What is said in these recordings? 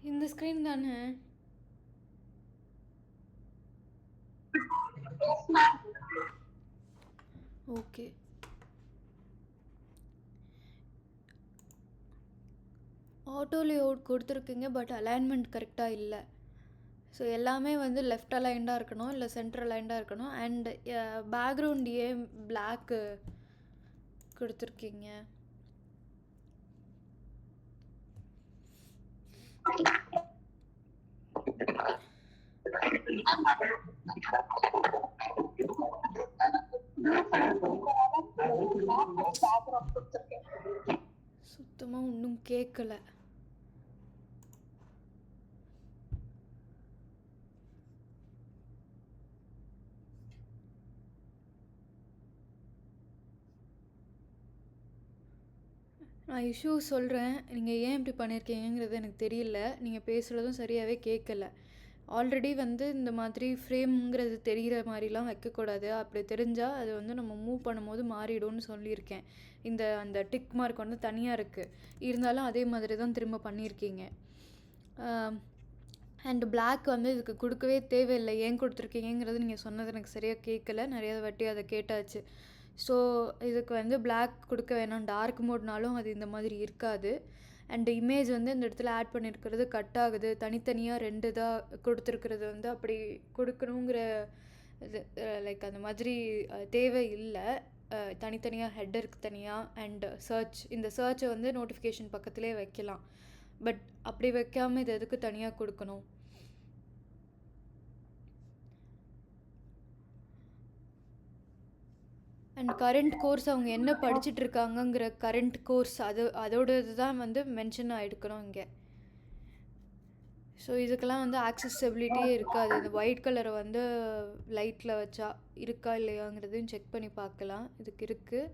இந்த ஸ்க்ரீன் தானே? Okay. Auto layout கொடுத்துருக்கீங்க, பட் அலைன்மெண்ட் கரெக்டாக இல்லை. ஸோ எல்லாமே வந்து லெஃப்ட் அலைன்டாக இருக்கணும், இல்லை சென்டர் அலைன்டாக இருக்கணும். அண்ட் பேக்ரவுண்ட் ஏன் பிளாக்கு கொடுத்துருக்கீங்க? சுத்தமாக ஒன்றும் கேட்கல. நான் இஷ்யூ சொல்கிறேன், நீங்கள் ஏன் இப்படி பண்ணியிருக்கீங்கிறது எனக்கு தெரியல. நீங்கள் பேசுகிறதும் சரியாகவே கேட்கல. ஆல்ரெடி வந்து இந்த மாதிரி ஃப்ரேம்ங்கிறது தெரிகிற மாதிரிலாம் வைக்கக்கூடாது. அப்படி தெரிஞ்சால் அது வந்து நம்ம மூவ் பண்ணும்போது மாறிடும்னு சொல்லியிருக்கேன். அந்த டிக் மார்க் வந்து தனியாக இருக்குது, இருந்தாலும் அதே மாதிரி தான் திரும்ப பண்ணியிருக்கீங்க. அண்ட் பிளாக் வந்து இதுக்கு கொடுக்கவே தேவையில்லை. ஏன் கொடுத்துருக்கீங்கிறது நீங்கள் சொன்னது எனக்கு சரியாக கேட்கல. நிறையா வாட்டி அதை கேட்டாச்சு. ஸோ இதுக்கு வந்து பிளாக் கொடுக்க வேணாம், டார்க் மோட்னாலும் அது இந்த மாதிரி இருக்காது. அண்டு இமேஜ் வந்து இந்த இடத்துல ஆட் பண்ணியிருக்கிறது கட் ஆகுது. தனித்தனியாக 2 இதாக கொடுத்துருக்கிறது வந்து அப்படி கொடுக்கணுங்கிற இது லைக் அந்த மாதிரி தேவை இல்லை. தனித்தனியாக ஹெட்டருக்கு தனியாக அண்ட் இந்த சர்ச்சை வந்து நோட்டிஃபிகேஷன் பக்கத்துலேயே வைக்கலாம். பட் அப்படி வைக்காமல் இது எதுக்கு தனியாக கொடுக்கணும்? அண்ட் கரண்ட் கோர்ஸ் அவங்க என்ன படிச்சுட்டு இருக்காங்கங்கிற கரண்ட் கோர்ஸ் அதோட இதுதான் வந்து மென்ஷன் ஆகிருக்கணும் இங்கே. ஸோ இதுக்கெல்லாம் வந்து ஆக்சஸபிலிட்டியே இருக்காது. இந்த ஒயிட் கலரை வந்து லைட்டில் வச்சா இருக்கா இல்லையாங்கிறதையும் செக் பண்ணி பார்க்கலாம். இதுக்கு இருக்குது.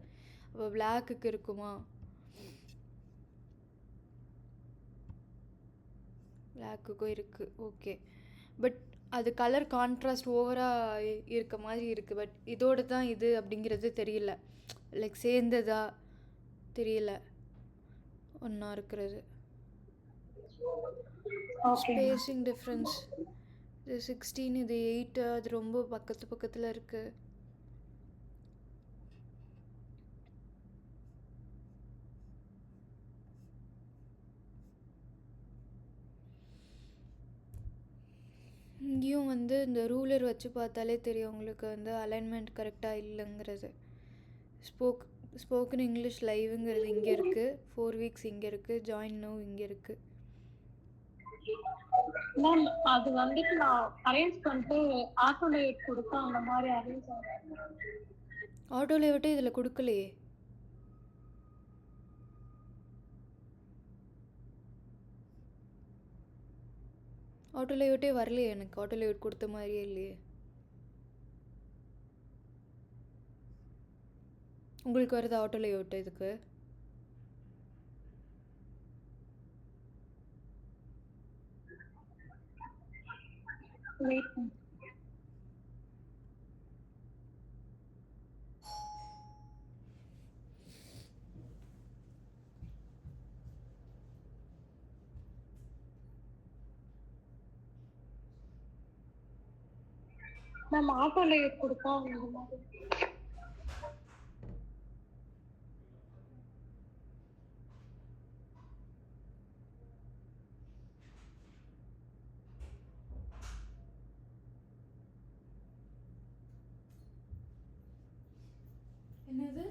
அப்போ பிளாக்குக்கு இருக்குமா? பிளாக்குக்கும் இருக்குது. ஓகே. பட் அது கலர் கான்ட்ராஸ்ட் ஓவராக இருக்க மாதிரி இருக்குது. பட் இதோடு தான் இது அப்படிங்கிறது தெரியல. லைக் சேர்ந்ததா தெரியல ஒன்றா இருக்கிறது. ஸ்பேஸிங் டிஃப்ரென்ஸ் இது 16, இது 8. அது ரொம்ப பக்கத்தில் இருக்குது. இங்கேயும் வந்து இந்த ரூலர் வச்சு பார்த்தாலே தெரியும் உங்களுக்கு வந்து அலைன்மெண்ட் கரெக்டாக இல்லைங்கிறது. ஸ்போக்கன் இங்கிலீஷ் லைவுங்கிறது இங்கே இருக்குது. 4 வீக்ஸ் இங்கே இருக்குது. ஜாயின் நவ் இங்கே இருக்குது. மேம் அது வந்துட்டு நான் அரேஞ்ச் பண்ணிட்டு ஆட்டோ லேட் கொடுத்தா அந்த மாதிரி அரேஞ்ச் ஆகும். ஆட்டோ லேஅவுட்டே இதில் கொடுக்கலையே. ஆட்டோ லேஅவுட்டே வரலையே எனக்கு. ஆட்டோ லேஅவுட் கொடுத்த மாதிரியே இல்லையே. உங்களுக்கு வருது ஆட்டோ லேஅவுட் இதுக்கு? வெயிட் பண்ணு. மேம் ஆட்டோ லேட் கொடுத்தா இந்த மாதிரி என்னது?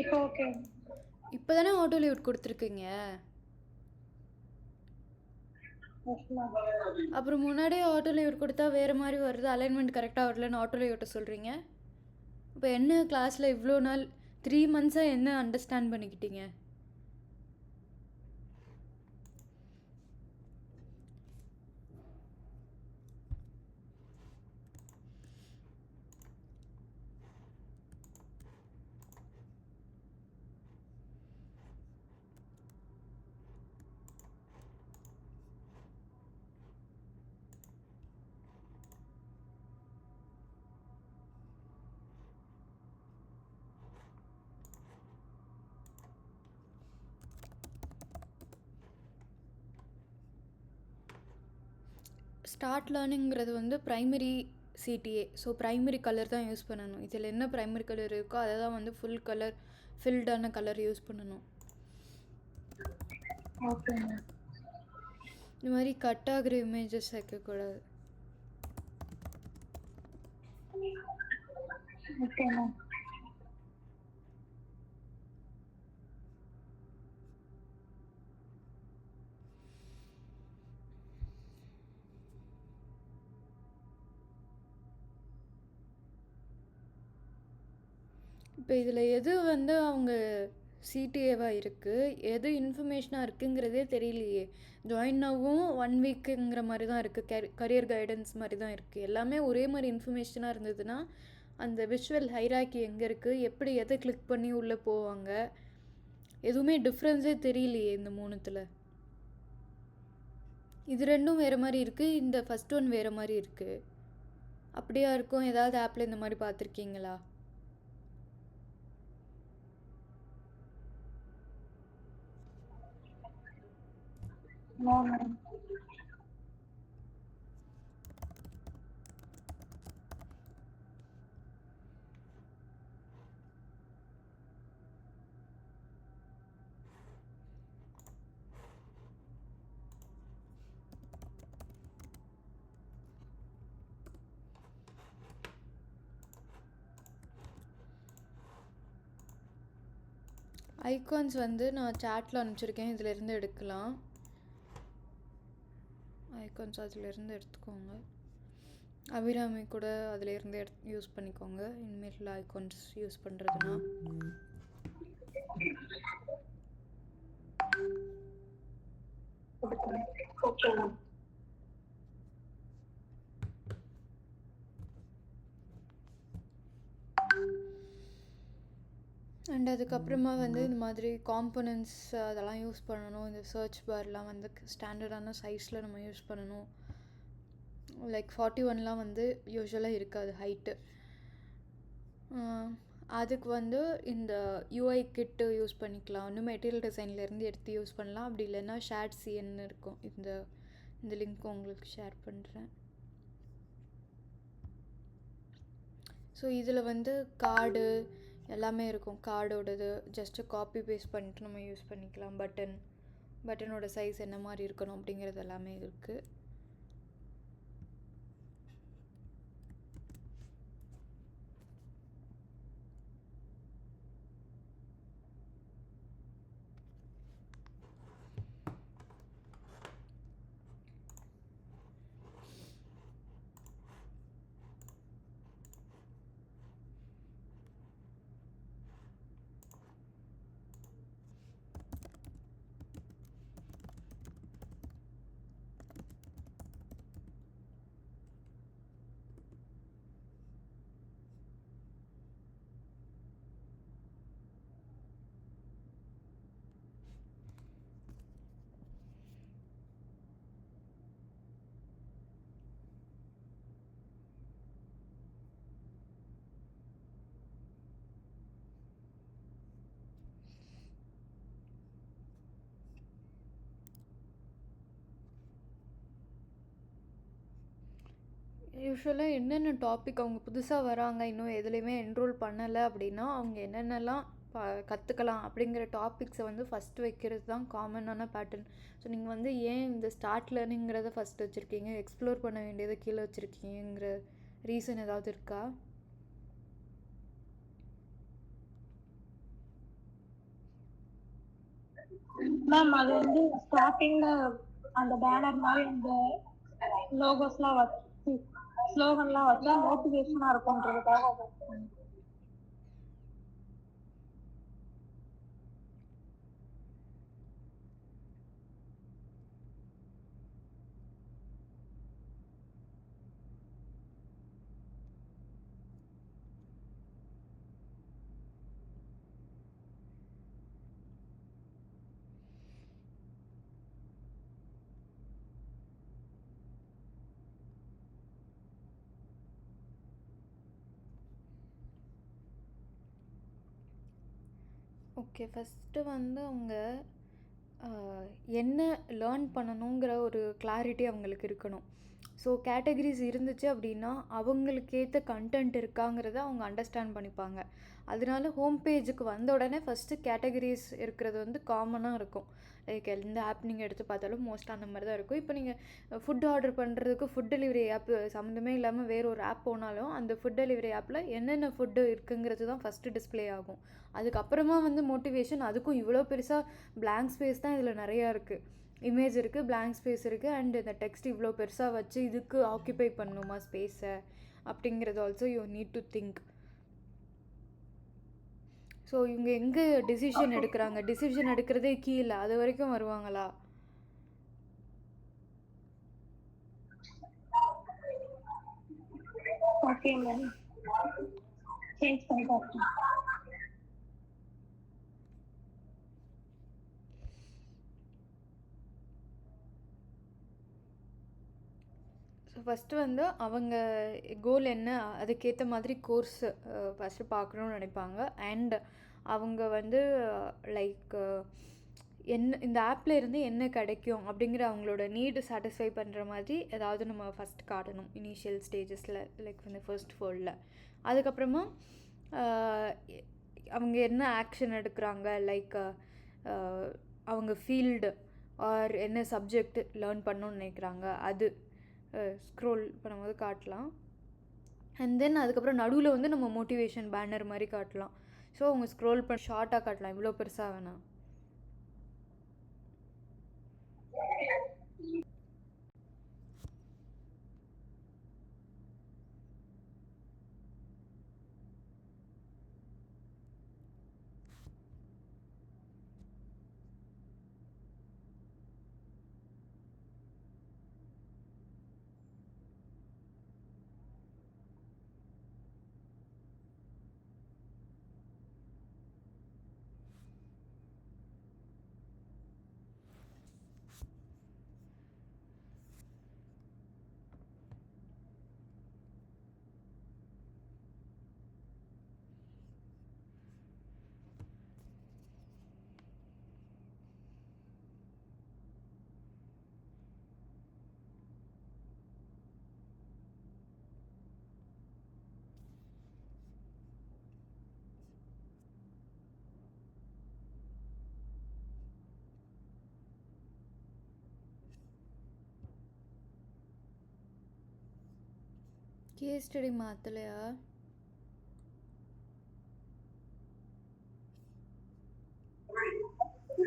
இப்போ ஓகே. இப்போ தானே ஆட்டோ லேஅவுட் கொடுத்துருக்கீங்க. அப்புறம் முன்னாடியே ஆட்டோ லேஅவுட் கொடுத்தா வேறு மாதிரி வருது, அலைன்மெண்ட் கரெக்டாக வரலன்னு ஆட்டோ லேஅவுட்டை சொல்கிறீங்க. இப்போ என்ன கிளாஸில் இவ்வளோ நாள் 3 மந்த்ஸாக என்ன அண்டர்ஸ்டாண்ட் பண்ணிக்கிட்டீங்க? ஸ்டார்ட் லேர்னிங்கிறது வந்து primary CTA. So primary colour தான் யூஸ் பண்ணணும். இதில் என்ன ப்ரைமரி கலர் இருக்கோ அதை தான் வந்து ஃபுல் கலர் ஃபில்டான கலர் யூஸ் பண்ணணும். Okay ma'am. இந்த மாதிரி கட் ஆகிற இமேஜஸ் வைக்கக்கூடாது. Okay ma'am. இப்போ இதில் எது வந்து அவங்க சிடிஏவாக இருக்குது, எது இன்ஃபர்மேஷனாக இருக்குங்கிறதே தெரியலையே. ஜாயின்னாவும் 1 வீக்குங்கிற மாதிரி தான் இருக்குது, கரியர் கைடன்ஸ் மாதிரி தான் இருக்குது. எல்லாமே ஒரே மாதிரி இன்ஃபர்மேஷனாக இருந்ததுன்னா அந்த விஷுவல் ஹைராக்கி எங்கே இருக்குது, எப்படி எதை கிளிக் பண்ணி உள்ளே போவாங்க, எதுவுமே டிஃப்ரென்ஸே தெரியலையே இந்த மூணுத்தில். இது ரெண்டும் வேறு மாதிரி இருக்குது, இந்த ஃபஸ்ட் ஒன் வேறு மாதிரி இருக்குது. அப்படியா இருக்கும்? ஏதாவது ஆப்பில் இந்த மாதிரி பார்த்துருக்கீங்களா? No ma'am. ஐகான்ஸ் வந்து நான் சேட்டில் அனுப்பிச்சிருக்கேன், இதிலேருந்து எடுக்கலாம். ஐகான்ஸ் அதிலேருந்து எடுத்துக்கோங்க. அபிராமி கூட அதிலேருந்து யூஸ் பண்ணிக்கோங்க இனிமேல் ஐகான்ஸ் யூஸ் பண்ணுறதுனா. Okay ma'am. அண்ட் அதுக்கப்புறமா வந்து இந்த மாதிரி காம்போனன்ட்ஸ் அதெல்லாம் யூஸ் பண்ணணும். இந்த சர்ச் பார்லாம் வந்து ஸ்டாண்டர்டான சைஸில் நம்ம யூஸ் பண்ணணும். லைக் 41லாம் வந்து யூஸ்வலாக இருக்காது ஹைட்டு. அதுக்கு வந்து இந்த யூஐ கிட்டு யூஸ் பண்ணிக்கலாம். இன்னும் மெட்டீரியல் டிசைன்லேருந்து எடுத்து யூஸ் பண்ணலாம். அப்படி இல்லைன்னா ஷேட் சிஎன்னு இருக்கும். இந்த லிங்க் உங்களுக்கு ஷேர் பண்ணுறேன். ஸோ இதில் வந்து கார்டு எல்லாமே இருக்கும். கார்டோடது ஜஸ்ட்டு காப்பி பேஸ்ட் பண்ணிட்டு நம்ம யூஸ் பண்ணிக்கலாம். பட்டனோட சைஸ் என்ன மாதிரி இருக்கணும் அப்படிங்கிறது எல்லாமே இருக்குது. யூஸ்வலாக என்னென்ன டாபிக் அவங்க புதுசாக வராங்க, இன்னும் எதுலேயுமே என்ரோல் பண்ணலை அப்படின்னா அவங்க என்னென்னலாம் கற்றுக்கலாம் அப்படிங்கிற டாபிக்ஸை வந்து ஃபஸ்ட்டு வைக்கிறது தான் காமனான பேட்டர்ன். ஸோ நீங்கள் வந்து ஏன் இந்த ஸ்டார்ட் லேர்னிங்கிறத ஃபஸ்ட்டு வச்சுருக்கீங்க, எக்ஸ்ப்ளோர் பண்ண வேண்டியதை கீழே வச்சுருக்கீங்கிற ரீசன் ஏதாவது இருக்கா? மேம் அது வந்து ஸ்டார்டிங்ல அந்த பேனர் மாதிரி அந்த லோகோஸ்லாம் வச்சு ஸ்லோகன்லாம் வச்சா மோட்டிவேஷனா இருக்கும்ன்றதுக்காக. ஓகே, ஃபஸ்ட்டு வந்து அவங்க என்ன லேர்ன் பண்ணணுங்கிற ஒரு கிளாரிட்டி அவங்களுக்கு இருக்கணும். ஸோ கேட்டகரிஸ் இருந்துச்சு அப்படின்னா அவங்களுக்கு ஏற்ற கண்டென்ட் இருக்காங்கிறத அவங்க அண்டர்ஸ்டாண்ட் பண்ணிப்பாங்க. அதனால ஹோம் பேஜுக்கு வந்த உடனே ஃபஸ்ட்டு கேட்டகரிஸ் இருக்கிறது வந்து காமனாக இருக்கும். லைக் எந்த ஆப் நீங்கள் எடுத்து பார்த்தாலும் மோஸ்ட்டாக அந்த மாதிரி தான் இருக்கும். இப்போ நீங்கள் ஃபுட் ஆர்டர் பண்ணுறதுக்கு ஃபுட் டெலிவரி ஆப் சம்மந்தமே இல்லாமல் வேறு ஒரு ஆப் போனாலும் அந்த ஃபுட் டெலிவரி ஆப்பில் என்னென்ன ஃபுட்டு இருக்குங்கிறது தான் ஃபஸ்ட்டு டிஸ்ப்ளே ஆகும். அதுக்கப்புறமா வந்து மோட்டிவேஷன், அதுக்கும் இவ்வளோ பெருசாக blank ஸ்பேஸ் தான் இதில் நிறையா இருக்குது. இமேஜ் இருக்குது, blank ஸ்பேஸ் இருக்குது, அண்ட் இந்த டெக்ஸ்ட் இவ்வளோ பெருசாக வச்சு இதுக்கு ஆக்கியபை பண்ணணுமா ஸ்பேஸை அப்படிங்கிறது also you need to think. So இவங்க எங்கே டிசிஷன் எடுக்கிறாங்க, டிசிஷன் எடுக்கிறதே கீழே அது வரைக்கும் வருவாங்களா? ஓகே மேம், சேஞ்ச் பண்ணி பார்க்கலாம். ஸோ ஃபஸ்ட்டு வந்து அவங்க கோல் என்ன, அதுக்கேற்ற மாதிரி கோர்ஸ் ஃபஸ்ட்டு பார்க்கணுன்னு நினைப்பாங்க. அண்ட் அவங்க வந்து லைக் என்ன இந்த ஆப்பில் இருந்து என்ன கிடைக்கும் அப்படிங்கிற அவங்களோட நீடு சாட்டிஸ்ஃபை பண்ணுற மாதிரி ஏதாவது நம்ம ஃபஸ்ட் காட்டணும் இனிஷியல் ஸ்டேஜஸில், லைக் வந்து ஃபர்ஸ்ட் ஃபோல்டில். அதுக்கப்புறமா அவங்க என்ன ஆக்ஷன் எடுக்கிறாங்க, லைக் அவங்க ஃபீல்டு ஆர் என்ன சப்ஜெக்ட் லேர்ன் பண்ணணுன்னு நினைக்கிறாங்க அது ஸ்க்ரோல் பண்ணும்போது காட்டலாம். அண்ட் தென் அதுக்கப்புறம் நடுவில் வந்து நம்ம மோட்டிவேஷன் பேனர் மாதிரி காட்டலாம். ஸோ அவங்க ஸ்க்ரோல் பண்ண ஷார்ட்டாக காட்டலாம், இவ்வளோ பெருசாக வேணாம். கேஸ் ஸ்டடி மாற்றலையா?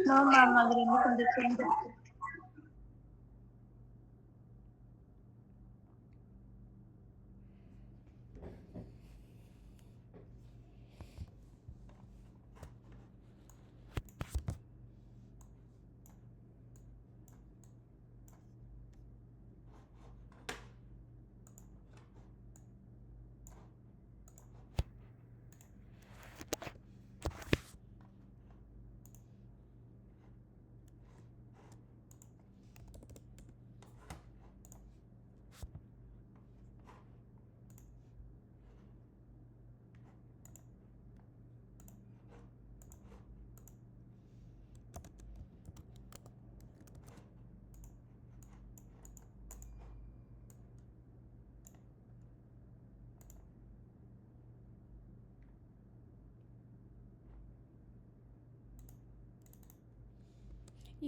நோ மேம், அதுல இருந்து கொஞ்சம் சேஞ்ச் இருக்கு.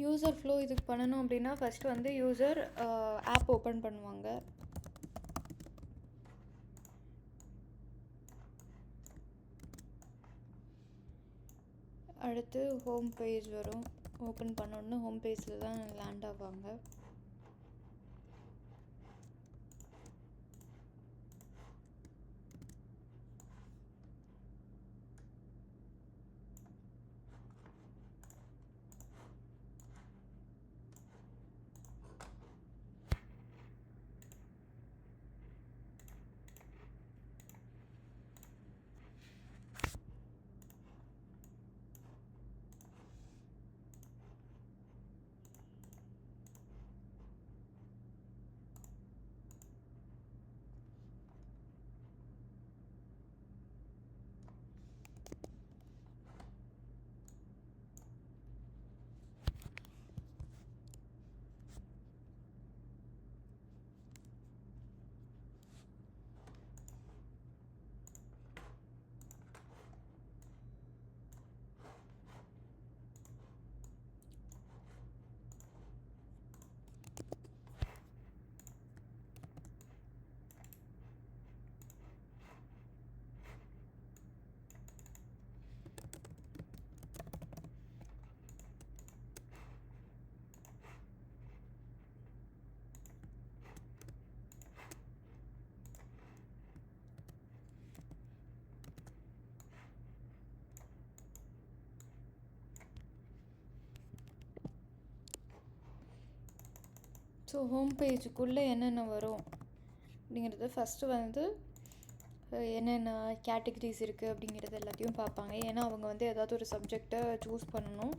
யூசர் ஃப்ளோ இதுக்கு பண்ணணும் அப்படின்னா ஃபஸ்ட்டு வந்து யூசர் ஆப் ஓப்பன் பண்ணுவாங்க. அடுத்து ஹோம் பேஜ் வரும். ஓப்பன் பண்ணோன்னு ஹோம் பேஜில் தான் லேண்ட் ஆவாங்க. ஸோ ஹோம் பேஜுக்குள்ளே என்னென்ன வரும் அப்படிங்கிறது ஃபஸ்ட்டு வந்து என்னென்ன கேட்டகரிஸ் இருக்குது அப்படிங்கிறது எல்லாத்தையும் பார்ப்பாங்க. ஏன்னா அவங்க வந்து ஏதாவது ஒரு சப்ஜெக்டை சூஸ் பண்ணணும்.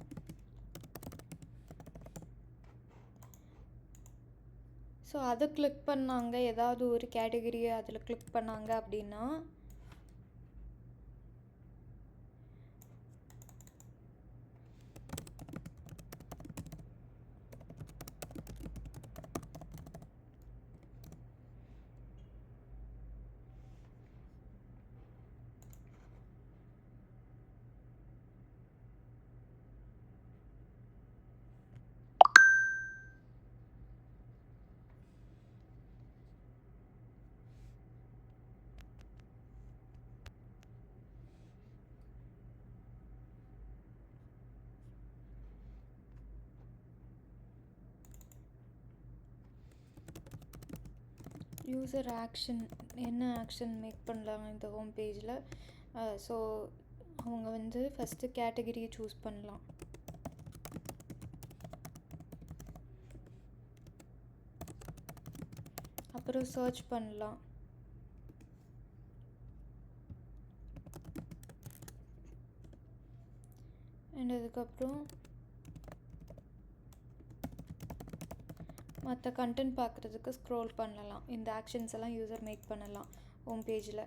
ஸோ அதை கிளிக் பண்ணாங்க, ஏதாவது ஒரு கேட்டகரியை அதில் கிளிக் பண்ணாங்க அப்படின்னா யூசர் ஆக்ஷன், என்ன ஆக்ஷன் மேக் பண்ணலாம் இந்த ஹோம் பேஜில். ஸோ அவங்க வந்து ஃபஸ்ட்டு கேட்டகரியை சூஸ் பண்ணலாம். அப்புறம் சர்ச் பண்ணலாம். அண்ட் அதுக்கப்புறம் மற்ற கண்டென்ட் பார்க்குறதுக்கு ஸ்க்ரோல் பண்ணலாம். இந்த ஆக்ஷன்ஸ் எல்லாம் யூசர் மேக் பண்ணலாம் ஹோம் பேஜில்.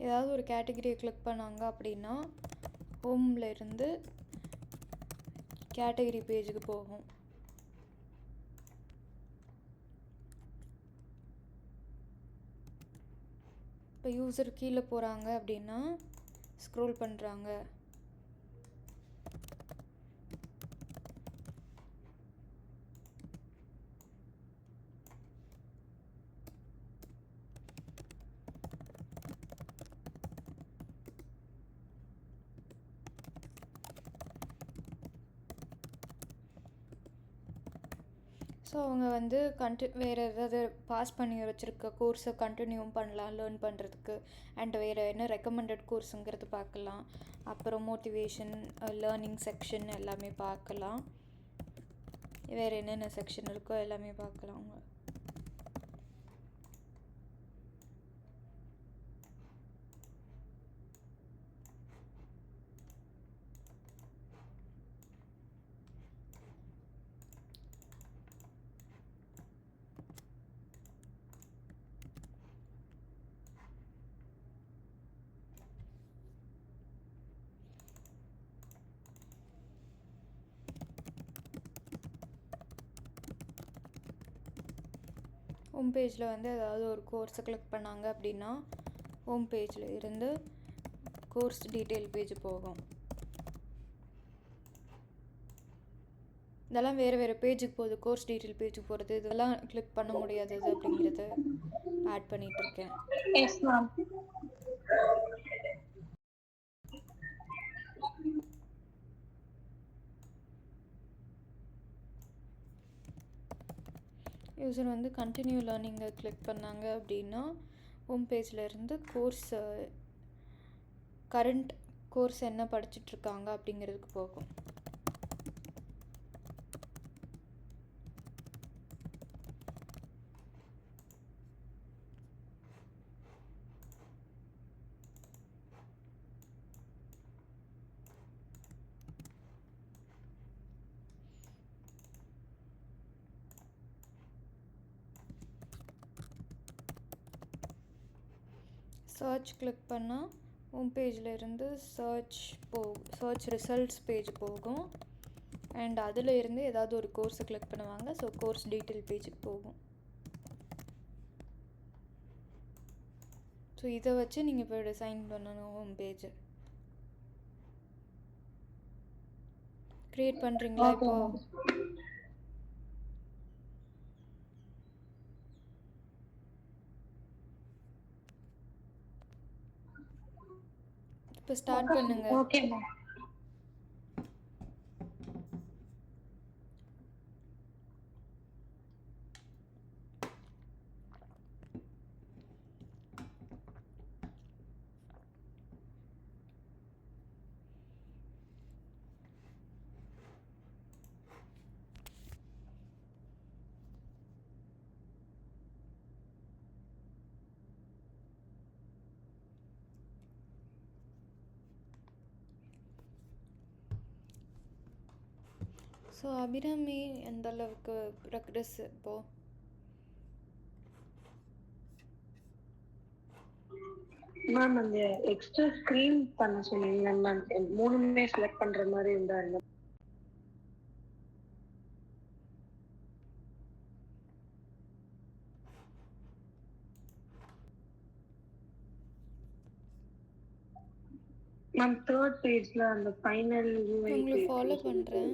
ஏதாவது ஒரு கேட்டகரியை கிளிக் பண்ணாங்க அப்படின்னா ஹோமில் இருந்து கேட்டகரி பேஜுக்கு போகும். இப்போ யூசர் கீழே போகிறாங்க அப்படின்னா ஸ்க்ரோல் பண்ணுறாங்க. ஸோ அவங்க வந்து வேறு ஏதாவது பாஸ் பண்ணி வச்சுருக்க கோர்ஸை கண்டினியூவும் பண்ணலாம் லேர்ன் பண்ணுறதுக்கு. அண்ட் வேறு என்ன ரெக்கமெண்டட் கோர்ஸுங்கிறது பார்க்கலாம். அப்புறம் மோட்டிவேஷன், லேர்னிங் செக்ஷன் எல்லாமே பார்க்கலாம். வேறு என்னென்ன செக்ஷன் இருக்கோ எல்லாமே பார்க்கலாம் அவங்க. ஹோம் பேஜில் வந்து ஏதாவது ஒரு கோர்ஸை கிளிக் பண்ணாங்க அப்படின்னா ஹோம் பேஜில் இருந்து கோர்ஸ் டீட்டெயில் பேஜ் போகும். இதெல்லாம் வேறு வேறு பேஜுக்கு போகுது. கோர்ஸ் டீட்டெயில் பேஜுக்கு போகிறது, இதெல்லாம் கிளிக் பண்ண முடியாதது அப்படிங்கிறத ஆட் பண்ணிகிட்ருக்கேன். Yes ma'am. யூசர் வந்து கண்டினியூ லேர்னிங்கை கிளிக் பண்ணாங்க அப்படின்னா ஹோம் பேஜில் இருந்து கோர்ஸ், கரண்ட் கோர்ஸ் என்ன படிச்சுட்ருக்காங்க அப்படிங்கிறதுக்கு போகும். சர்ச் கிளிக் பண்ணால் ஹோம் பேஜில் இருந்து சர்ச் ரிசல்ட்ஸ் பேஜ் போகும். அண்ட் அதில் இருந்து ஏதாவது ஒரு கோர்ஸை கிளிக் பண்ணுவாங்க. ஸோ கோர்ஸ் டீட்டெயில் பேஜுக்கு போகும். ஸோ இதை வச்சு நீங்கள் இப்போ டிசைன் பண்ணணும் ஹோம் பேஜை. க்ரியேட் பண்ணுறீங்களா இப்போது? இப்போ ஸ்டார்ட் பண்ணுங்க. Okay ma'am. ஸோ அபிராமி எந்த அளவுக்கு ப்ரோக்ரஸ் இப்போ? மேம் அந்த எக்ஸ்ட்ரா ஸ்க்ரீன் பண்ண சொன்னீங்க மேம், 3மே செலக்ட் பண்ற மாதிரி இருந்தா மேம். 3rd பேஜ்ல அந்த ஃபைனல் யூஐ உங்களை பேஜ் ஃபாலோ பண்ணுறேன்.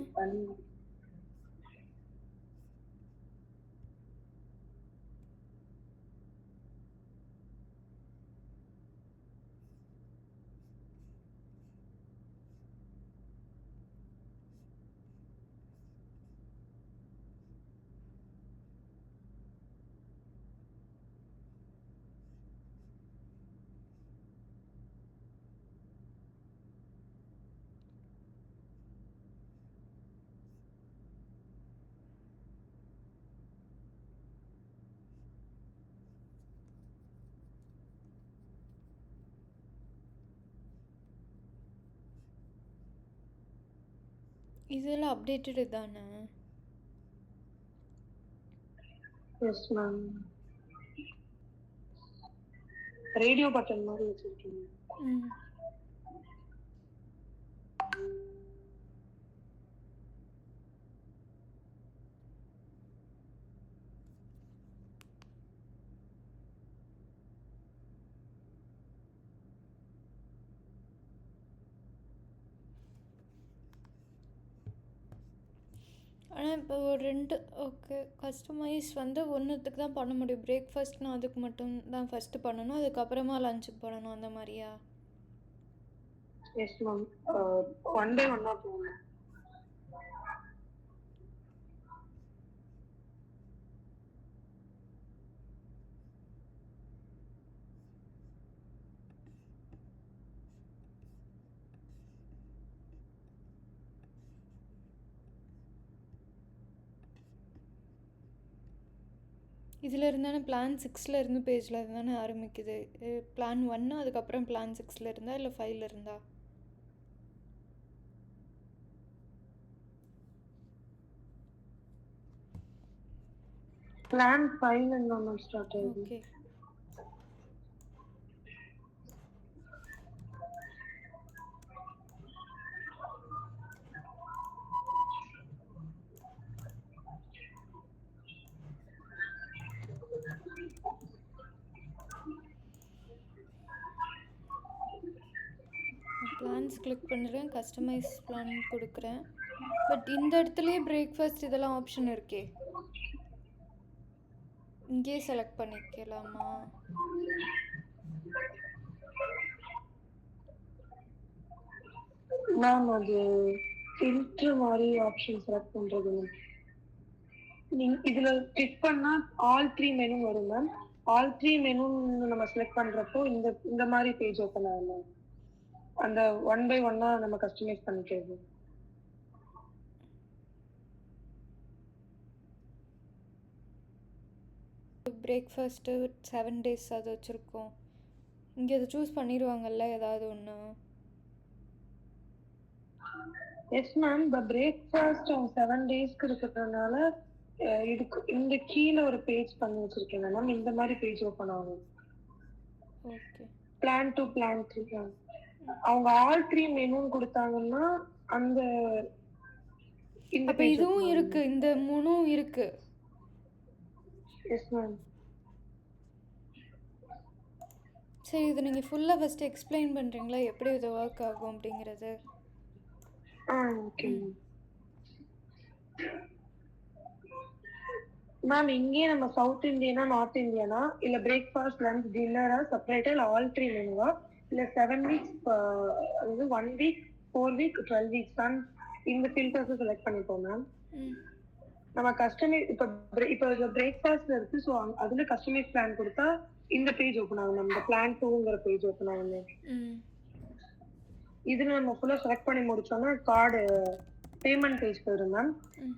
இதெல்லாம் அப்டேட்டடு தானே? Yes ma'am. ரேடியோ பட்டன் மாதிரி வச்சிருக்கீங்க. ம். ஆனால் இப்போ ஒரு 2 ஓகே கஸ்டமைஸ் வந்து ஒன்றுத்துக்கு தான் பண்ண முடியும். பிரேக்ஃபாஸ்ட்னா அதுக்கு மட்டும் தான் ஃபஸ்ட்டு பண்ணணும், அதுக்கப்புறமா லஞ்சுக்கு பண்ணணும், அந்த மாதிரியா? Yes ma'am. ஒன் பை ஒன்னா போகணும். இதில் இருந்தானே பிளான் 6ல் இருந்து பேஜில் இருந்தானே ஆரம்பிக்குது. பிளான் 1 அதுக்கப்புறம் பிளான் 6ல் இருந்தா இல்லை 5ல் இருந்தா? பிளான் 5ல நம்ம ஸ்டார்ட் ஆகுது. ஓகே. பிளான்ஸ் கிளிக் பண்ணுறேன், கஸ்டமைஸ் பிளான் கொடுக்குறேன். பட் இந்த இடத்துலையே பிரேக்ஃபாஸ்ட் இதெல்லாம் ஆப்ஷன் இருக்கே, இங்கேயே செலக்ட் பண்ணிக்கலாமா? மேம் அது ஃபில்டர் மாதிரி ஆப்ஷன் செலக்ட் பண்றது மேம். நீங்க இதுல கிளிக் பண்ணா ஆல் 3 மெனு வரும் மேம். ஆல் 3 மெனு நம்ம செலக்ட் பண்றப்போ இந்த மாதிரி பேஜ் ஓபன் ஆகும் மேம். அந்த ஒன் பை ஒன்னா நம்ம கஸ்டமைஸ் பண்ணிக்கிறது. பிரேக்ஃபாஸ்ட்டு 7 டேஸ் அது வச்சுருக்கோம். இங்கே அதை சூஸ் பண்ணிடுவாங்கல்ல ஏதாவது ஒன்று? Yes ma'am. இந்த பிரேக்ஃபாஸ்ட் 7 டேஸ்க்கு இருக்கிறதுனால இதுக்கு இந்த கீழே ஒரு பேஜ் பண்ணி வச்சிருக்கேன் மேம். இந்த மாதிரி பேஜ் ஓபன் ஆகும். ஓகே. பிளான் 2 பிளான் 3 அவங்க ஆல் 3 மெனுன்னு கொடுத்தாங்கன்னா அந்த இந்த அப்போ இதுவும் இருக்கு, இந்த 3ம் இருக்கு. Yes ma'am. சரி, இது நீங்கள் ஃபுல்லாக ஃபஸ்ட்டு எக்ஸ்பிளைன் பண்ணுறீங்களா எப்படி இது ஒர்க் ஆகும் அப்படிங்கிறது? Okay ma'am. இங்கேயே நம்ம சவுத் இந்தியனா நார்த் இந்தியனா இல்ல பிரேக்ஃபாஸ்ட் லஞ்ச் டின்னரா செப்பரேட்டா இல்ல ஆல் 3 மெனுவா இல்ல 7 வீக்ஸ் அதாவது 1 வீக் 4 வீக் 12 வீக்ஸ் தான் இந்த ஃபில்டர்ஸ் செலக்ட் பண்ணிப்போம் மேம். நம்ம கஸ்டமைஸ் இப்போ பிரேக்ஃபாஸ்ட்ல இருக்கு. ஸோ அதுல கஸ்டமைஸ் பிளான் கொடுத்தா இந்த பேஜ் ஓப்பன் ஆகும் மேம். இந்த பிளான் 2ங்கிற பேஜ் ஓப்பன் ஆகும் மேம். இதுல நம்ம ஃபுல்லா செலக்ட் பண்ணி முடிச்சோம்னா கார்டு பேமெண்ட் பேஜ் போயிடும் மேம்.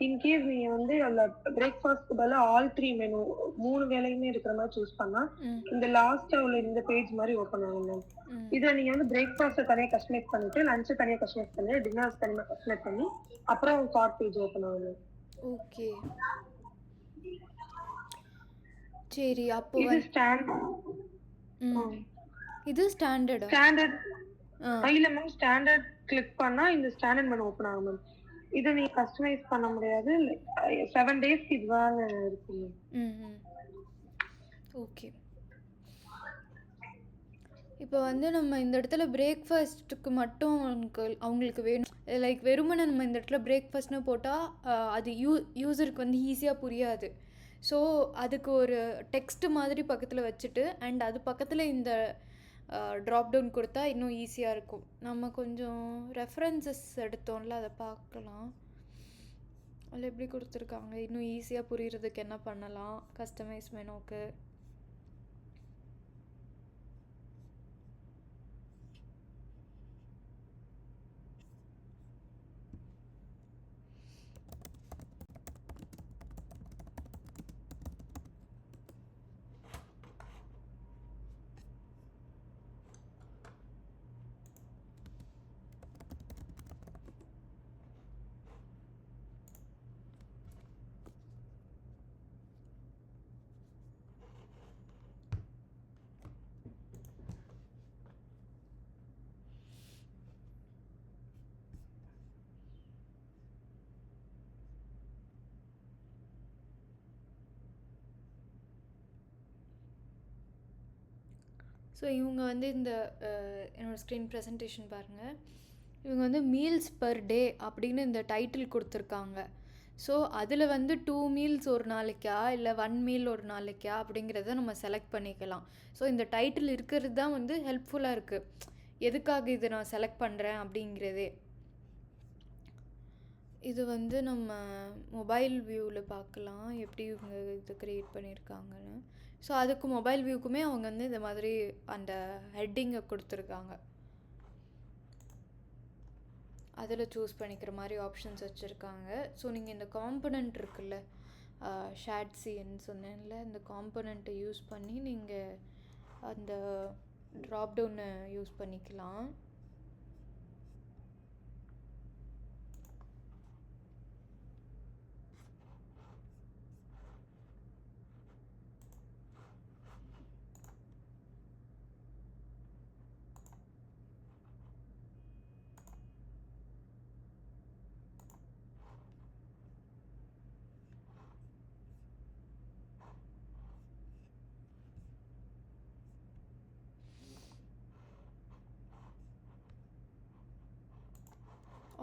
இன்கேஸ் நீங்க வந்து அதுல பிரேக்ஃபாஸ்ட்க்கு பதிலா ஆல் த்ரீ மெனு 3 வேளையுமே இருக்கிற மாதிரி சூஸ் பண்ணா இந்த லாஸ்டா உள்ள இந்த பேஜ் மாதிரி ஓப்பன் ஆகும் மேம். இதுல நீங்க வந்து பிரேக்ஃபாஸ்ட் தனியா கஸ்டமைஸ் பண்ணிட்டு லஞ்ச் தனியா கஸ்டமைஸ் பண்ணி டின்னர் தனியா கஸ்டமைஸ் பண்ணி அப்புறம் கார்ட் பேஜ் ஓப்பன் ஆகும் மேம். ஓகே சரி அப்போ இது இது ஸ்டாண்டர்ட் இல்ல மேம், ஸ்டாண்டர்ட் கிளிக் பண்ணா இந்த ஸ்டாண்டர்ட் மெனு ஓப்பன் ஆகும் மேம். இதை நீங்க கஸ்டமைஸ் பண்ண முடியாது. 7 டேஸ்க்கு இதுதான் இருக்கு மேம். ஓகே இப்போ வந்து நம்ம இந்த இடத்துல பிரேக்ஃபாஸ்ட்டுக்கு மட்டும் அவங்களுக்கு வேணும், லைக் வெறுமனே நம்ம இந்த இடத்துல பிரேக்ஃபாஸ்ட்னு போட்டால் அது யூசருக்கு வந்து ஈஸியாக புரியாது. ஸோ அதுக்கு ஒரு டெக்ஸ்ட் மாதிரி பக்கத்தில் வச்சுட்டு அண்ட் அது பக்கத்தில் இந்த ட்ராப் டவுன் கொடுத்தா இன்னும் ஈஸியாக இருக்கும். நம்ம கொஞ்சம் ரெஃபரன்சஸ் எடுத்தோம்ல அதை பார்க்கலாம். அதில் எப்படி கொடுத்துருக்காங்க, இன்னும் ஈஸியாக புரிகிறதுக்கு என்ன பண்ணலாம் கஸ்டமைஸ் மெனுக்கு. ஸோ இவங்க வந்து இந்த என்னோடய ஸ்க்ரீன் ப்ரெசன்டேஷன் பாருங்கள். இவங்க வந்து மீல்ஸ் பர் டே அப்படின்னு இந்த டைட்டில் கொடுத்துருக்காங்க. ஸோ அதில் வந்து 2 மீல்ஸ் ஒரு நாளைக்கா இல்லை 1 மீல் ஒரு நாளைக்கா அப்படிங்கிறத நம்ம செலக்ட் பண்ணிக்கலாம். ஸோ இந்த டைட்டில் இருக்கிறது தான் வந்து ஹெல்ப்ஃபுல்லாக இருக்குது, எதுக்காக இதை நான் செலக்ட் பண்ணுறேன் அப்படிங்கிறதே. இது வந்து நம்ம மொபைல் வியூவில் பார்க்கலாம் எப்படி இவங்க இது க்ரியேட் பண்ணியிருக்காங்கன்னு. ஸோ அதுக்கு மொபைல் வியூக்குமே அவங்க வந்து இந்த மாதிரி அந்த ஹெட்டிங்கை கொடுத்துருக்காங்க. அதில் சூஸ் பண்ணிக்கிற மாதிரி ஆப்ஷன்ஸ் வச்சுருக்காங்க. ஸோ நீங்கள் இந்த காம்பனண்ட் இருக்குல்ல, ஷேட்சின்னு சொன்னேன்ல, இந்த காம்பனண்ட்டை யூஸ் பண்ணி நீங்கள் அந்த ட்ராப் டவுனை யூஸ் பண்ணிக்கலாம்.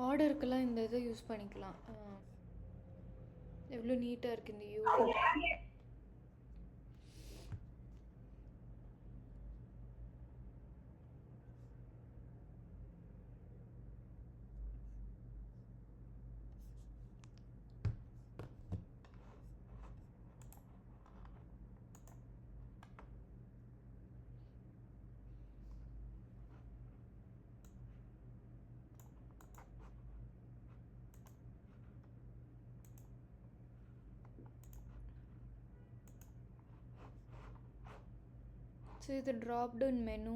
ஆர்டருக்கெல்லாம் இந்த இதை யூஸ் பண்ணிக்கலாம். எவ்வளோ நீட்டாக இருக்குது இந்த யூ. ஸோ இது ட்ராப் டவுன் மெனு.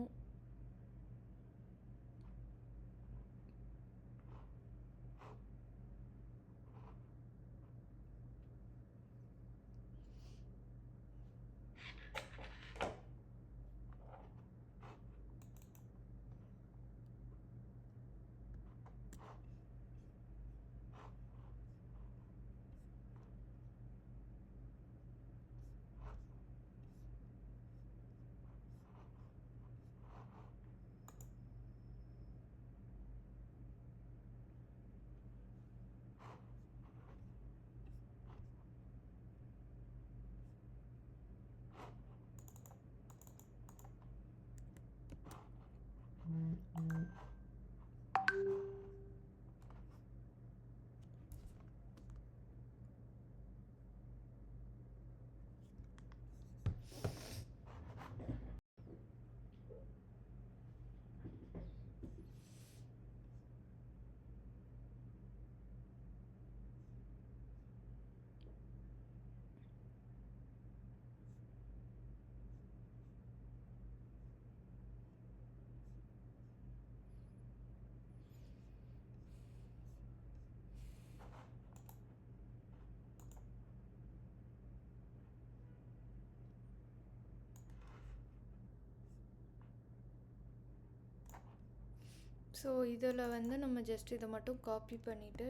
ஸோ இதில் வந்து நம்ம ஜஸ்ட் இதை மட்டும் காப்பி பண்ணிவிட்டு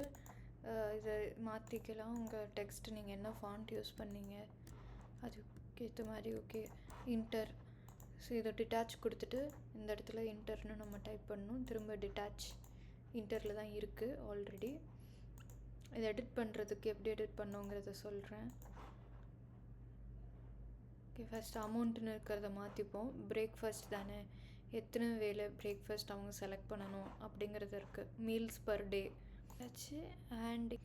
இதை மாற்றிக்கலாம். உங்கள் டெக்ஸ்ட் நீங்கள் என்ன ஃபாண்ட் யூஸ் பண்ணீங்க அதுக்கேற்ற மாதிரி. Okay, inter. ஸோ இதை டிட்டாச் கொடுத்துட்டு இந்த இடத்துல இன்டர்னு நம்ம டைப் பண்ணணும். திரும்ப டிட்டாச் இன்டரில் தான் இருக்குது ஆல்ரெடி. இதை எடிட் பண்ணுறதுக்கு எப்படி எடிட் பண்ணுங்கிறத சொல்கிறேன். ஓகே, ஃபஸ்ட் அமௌண்ட்டுன்னு இருக்கிறத மாற்றிப்போம். பிரேக்ஃபாஸ்ட் தானே, எத்தனை வேலை பிரேக்ஃபாஸ்ட் அவங்க செலக்ட் பண்ணணும் அப்படிங்கிறது இருக்குது. மீல்ஸ் பர் டே ஆச்சு. அண்ட்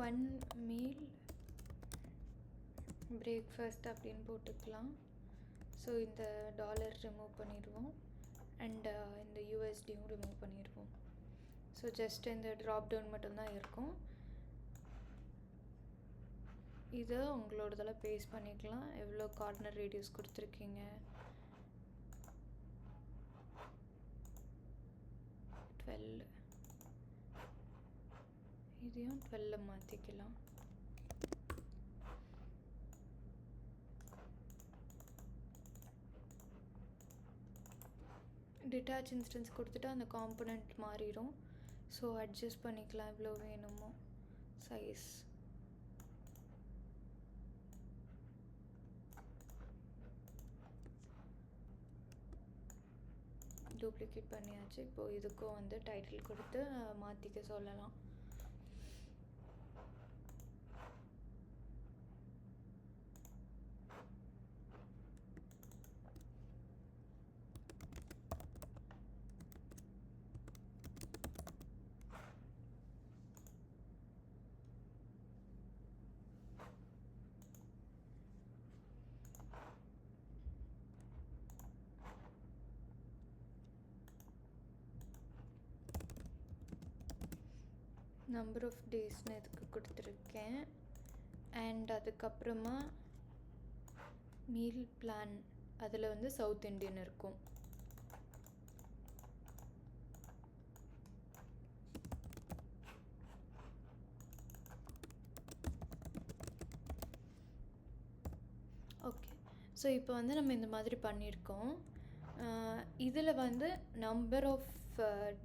ஒன் மீல் பிரேக்ஃபாஸ்ட் அப்படின்னு போட்டுக்கலாம். ஸோ இந்த டாலர் ரிமூவ் பண்ணிடுவோம் அண்ட் இந்த யூஎஸ்டியும் ரிமூவ் பண்ணிடுவோம். ஸோ ஜஸ்ட் இந்த ட்ராப் டவுன் மட்டும்தான் இருக்கும். இதை உங்களோடதெல்லாம் பேஸ்ட் பண்ணிக்கலாம். எவ்வளோ கார்னர் ரேடியஸ் கொடுத்துருக்கீங்க, 12. இதையும் 12 மாற்றிக்கலாம். டிட்டாச் இன்ஸ்டன்ஸ் கொடுத்துட்டு அந்த காம்பனண்ட் மாறிடும். ஸோ அட்ஜஸ்ட் பண்ணிக்கலாம் எவ்வளோ வேணுமோ சைஸ். டூப்ளிகேட் பண்ணியாச்சு. இப்போது இதுக்கும் வந்து டைட்டில் கொடுத்து மாற்றிக்க சொல்லலாம். நம்பர் ஆஃப் டேஸ்னு இதுக்கு கொடுத்துருக்கேன். அண்ட் அதுக்கப்புறமா மீல் பிளான், அதில் வந்து சவுத் இண்டியன் இருக்கும். ஓகே, ஸோ இப்போ வந்து நம்ம இந்த மாதிரி பண்ணியிருக்கோம். இதில் வந்து நம்பர் ஆஃப்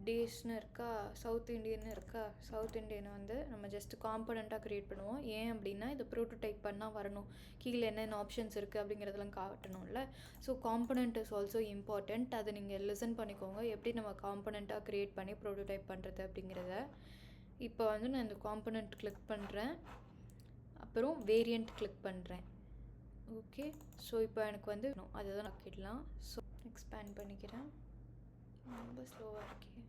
டேஸ்னு இருக்கா, சவுத் இண்டியன் இருக்கா. சவுத் இண்டியனை வந்து நம்ம ஜஸ்ட் காம்பனண்ட்டாக க்ரியேட் பண்ணுவோம். ஏன் அப்படின்னா இதை ப்ரோட்டோடைப் பண்ணால் வரணும், கீழே என்னென்ன ஆப்ஷன்ஸ் இருக்குது அப்படிங்கிறதெல்லாம் காட்டணும்ல. So component is also important. அதை நீங்கள் லிசன் பண்ணிக்கோங்க, எப்படி நம்ம காம்பனண்ட்டாக க்ரியேட் பண்ணி ப்ரோட்டோடைப் பண்ணுறது அப்படிங்கிறத. இப்போ வந்து நான் இந்த காம்பனண்ட் கிளிக் பண்ணுறேன், அப்புறம் வேரியண்ட் கிளிக் பண்ணுறேன். ஓகே, ஸோ இப்போ எனக்கு வந்து அதை தான் ஆக்கிடலாம். ஸோ எக்ஸ்பேண்ட் பண்ணிக்கிறேன். ரொம்ப ஸ்லோவாக இருக்கே.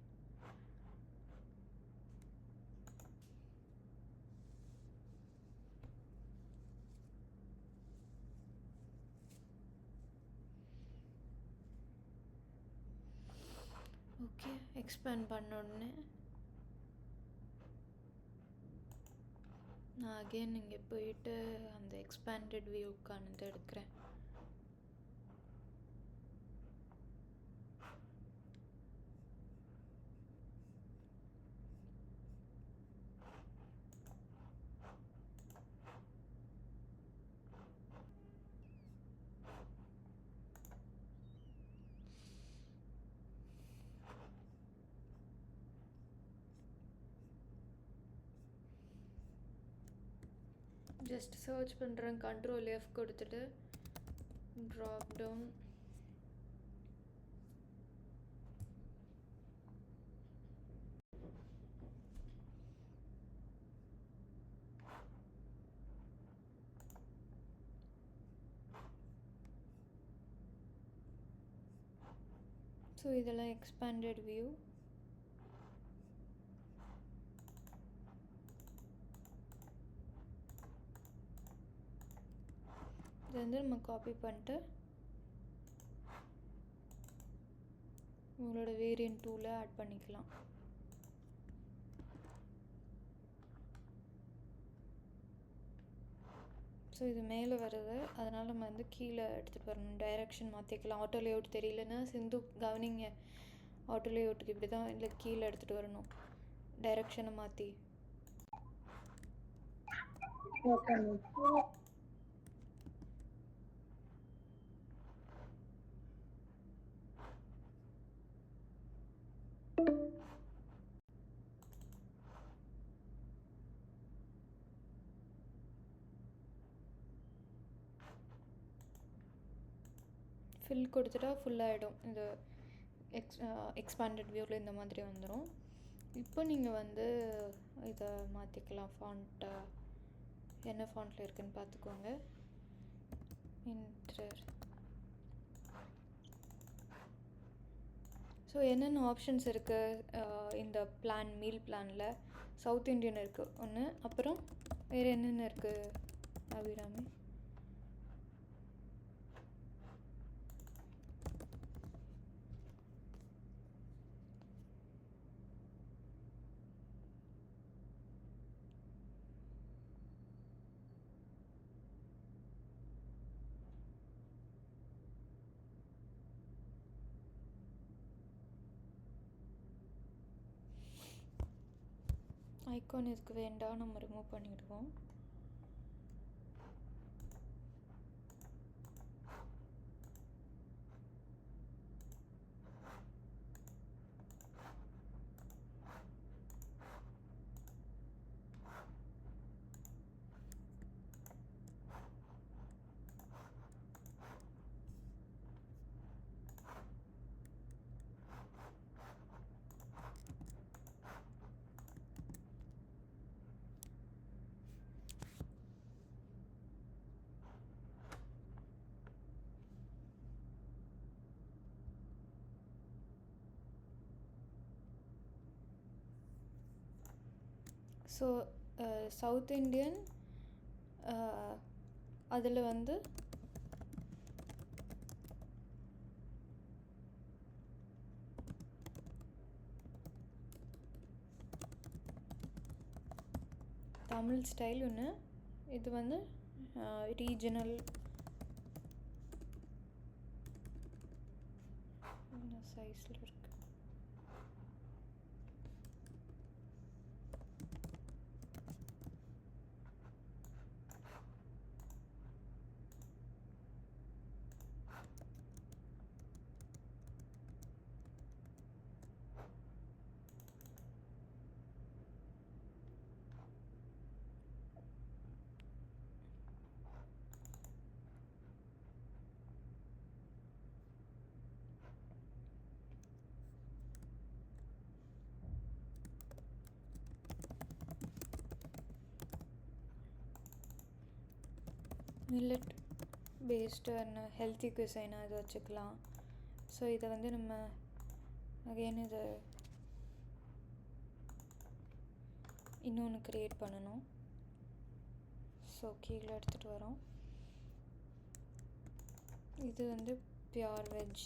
ஓகே, எக்ஸ்பேண்ட் பண்ண உடனே நான் அகெயின் இங்கே போயிட்டு அந்த எக்ஸ்பேண்டட் வியூக்கானது எடுக்கிறேன். ஜஸ்ட் சர்ச் பண்ணுறேன், கண்ட்ரோல் F கொடுத்துட்டு ட்ராப் டவுன். ஸோ இதெல்லாம் எக்ஸ்பேண்டட் வியூ. இது வந்து நம்ம காப்பி பண்ணிட்டு உங்களோட வேரியன்ட் 2ல ஆட் பண்ணிக்கலாம். ஸோ இது மேலே வருது, அதனால் நம்ம வந்து கீழே எடுத்துகிட்டு வரணும். டைரெக்ஷன் மாற்றிக்கலாம். ஆட்டோ லேஅவுட் தெரியலன்னா சிந்து கவனிங்க, ஆட்டோ லேஅவுட்டுக்கு இப்படி தான் இல்லை கீழே எடுத்துகிட்டு வரணும் டைரெக்ஷனை மாற்றி. Okay ma'am. ஃபில் கொடுத்துட்டா ஃபுல்லாகிடும். இந்த எக்ஸ்பேண்டட் வியூவில் இந்த மாதிரி வந்துடும். இப்போ நீங்கள் வந்து இதை மாற்றிக்கலாம். ஃபாண்ட்டை என்ன ஃபாண்ட்டில் இருக்குதுன்னு பார்த்துக்கோங்க. இன்டர். ஸோ என்னென்ன ஆப்ஷன்ஸ் இருக்குது இந்த பிளான், மீல் பிளானில்? சவுத் இண்டியன் இருக்குது ஒன்று, அப்புறம் வேறு என்னென்ன இருக்குது அபிராமி? ஐகான் இதுக்கு வேண்டாம், நம்ம ரிமூவ் பண்ணிவிடுவோம். ஸோ சவுத் இண்டியன் அதில் வந்து தமிழ் ஸ்டைல் ஒன்று, இது வந்து ரீஜனல் என்ன சைஸில் இருக்குது. மில்லட் பேஸ்டு அண்ட் ஹெல்த்தி குசைனாக இது வச்சுக்கலாம். ஸோ இதை வந்து நம்ம அகெயின் இதை இன்னொன்று க்ரியேட் பண்ணணும். ஸோ கீழே எடுத்துகிட்டு வரோம். இது வந்து பியூர் வெஜ்.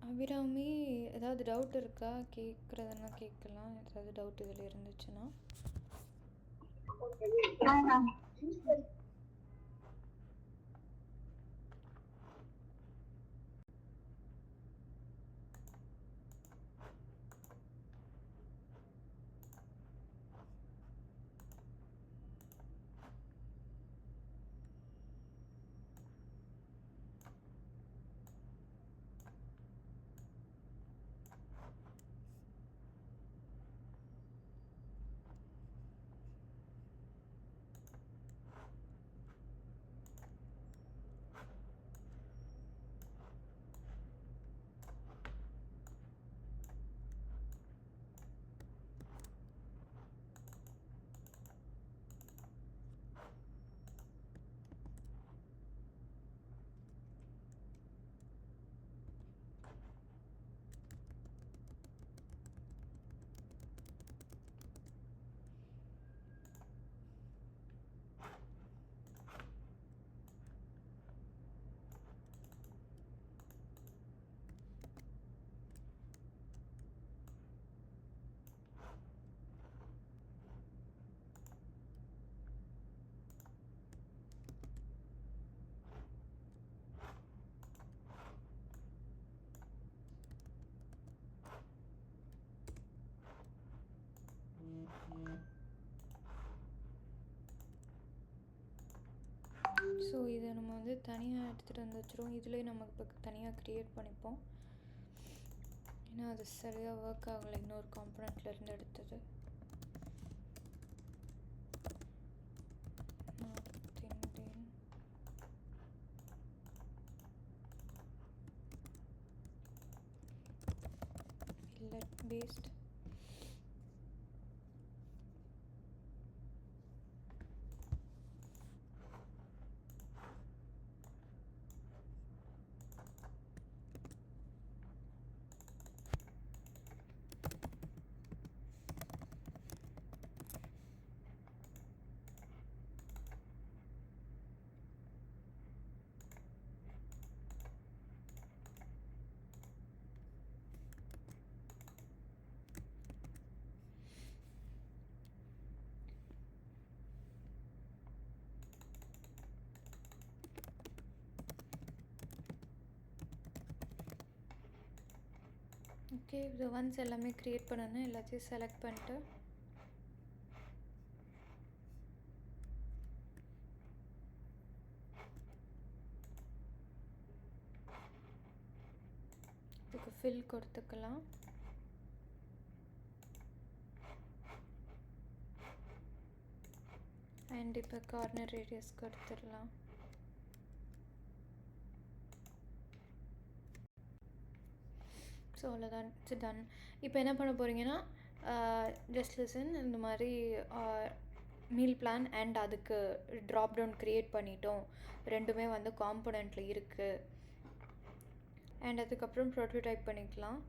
அபிராமி ஏதாவது டவுட் இருக்கா? கேட்குறதுன்னா கேட்கலாம். ஏதாவது டவுட் இதில் இருந்துச்சுன்னா. தனியாக எடுத்துகிட்டு வந்து வச்சுருவோம். இதுலேயே நம்ம இப்போ தனியாக க்ரியேட் பண்ணிப்போம். ஏன்னா அது சரியாக ஒர்க் ஆகலை, இன்னொரு காம்பனண்ட்லேருந்து எடுத்தது. North Indian millet based. Okay, இது ஒன்ஸ் எல்லாமே க்ரியேட் பண்ணணும். எல்லாத்தையும் செலக்ட் பண்ணிட்டு இதுக்கு ஃபில் கொடுத்துக்கலாம். அண்ட் இப்போ கார்னர் ரேடியஸ் கொடுத்துடலாம். ஸோ அவ்வளோதான், இட்ஸ் டன். இப்போ என்ன பண்ண போகிறீங்கன்னா, ஜஸ்ட் லிசன், இந்த மாதிரி மீல் பிளான் அண்ட் அதுக்கு ட்ராப் டவுன் க்ரியேட் பண்ணிட்டோம். ரெண்டுமே வந்து காம்பனண்ட்டில் இருக்குது. அண்ட் அதுக்கப்புறம் ப்ரோட்டோடைப் பண்ணிக்கலாம்.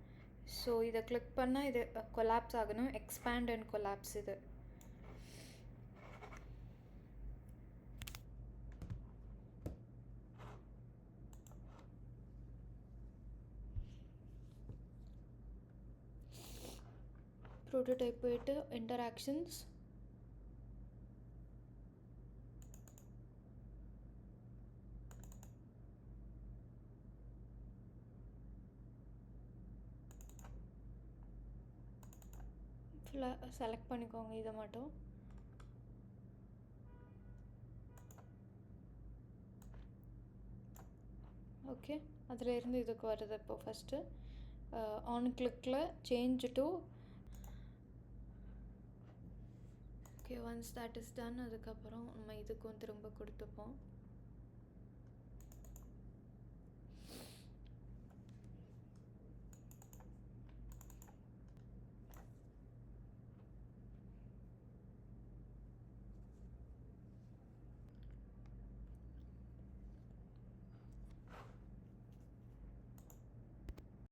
ஸோ இதை கிளிக் பண்ணால் இது கொலாப்ஸ் ஆகணும். எக்ஸ்பேண்ட் அண்ட் கொலாப்ஸ் இது. ப்ரோட்டோடைப் போயிட்டு இன்டராக்ஷன்ஸ், ஃபுல்லாக செலக்ட் பண்ணிக்கோங்க இதை மட்டும். ஓகே, அதில் இருந்து இதுக்கு வருது. இப்போ ஃபஸ்ட்டு ஆன் கிளிக்கில் change to. Okay, once that is done, அதுக்கப்புறம் நம்ம இதுக்கும் திரும்ப கொடுத்துப்போம்.